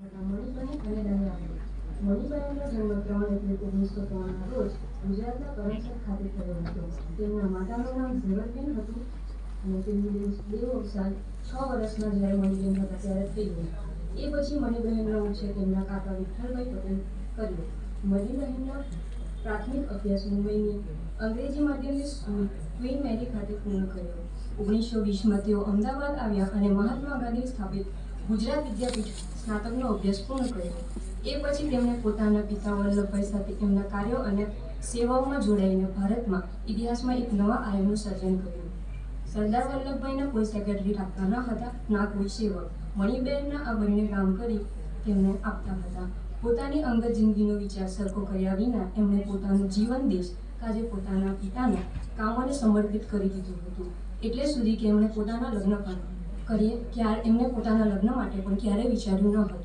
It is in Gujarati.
મણિબેન અને દયાબેન. મણિબેનનો જન્મ 3 એપ્રિલ 1903ના રોજ ગુજરાતના કરમસદ ખાતે થયો હતો. તેમના માતાનું નામ ઝવેરબેન હતું અને તેમની દેવઅવસાન 6 વર્ષના જ્યારે મણિબેન હતા ત્યારે થઈ ગઈ. એ પછી મણિબહેનનો ઉછેર તેમના કાકા વિઠ્ઠલભાઈ પટેલ કર્યો. મણિબહેનનો પ્રાથમિક અભ્યાસ મુંબઈની અંગ્રેજી માધ્યમની સ્કૂલ ક્વીન મેરી ખાતે પૂર્ણ કર્યો. 1920માં તેઓ અમદાવાદ આવ્યા અને મહાત્મા ગાંધી સ્થાપિત ગુજરાત વિદ્યાપીઠ સ્નાતકનો અભ્યાસ પૂર્ણ કર્યો. એ પછી તેમણે પોતાના પિતા વલ્લભભાઈ સાથે એમના કાર્યો અને સેવાઓમાં જોડાઈને ભારતમાં ઇતિહાસમાં એક નવા આયામનું સર્જન કર્યું. સરદાર વલ્લભભાઈને કોઈ સેક્રેટરી રાખતા ન હતા, ના કોઈ સેવક. મણિબેનના આ બંને કામ કરી તેમને આપતા હતા. પોતાની અંગત જિંદગીનો વિચાર સરખો કર્યા વિના એમણે પોતાનું જીવન દેશ કાજે પોતાના પિતાના કામોને સમર્પિત કરી દીધું હતું. એટલે સુધી કે એમણે પોતાના લગ્ન માટે પણ ક્યારેય વિચાર્યું ન હતું.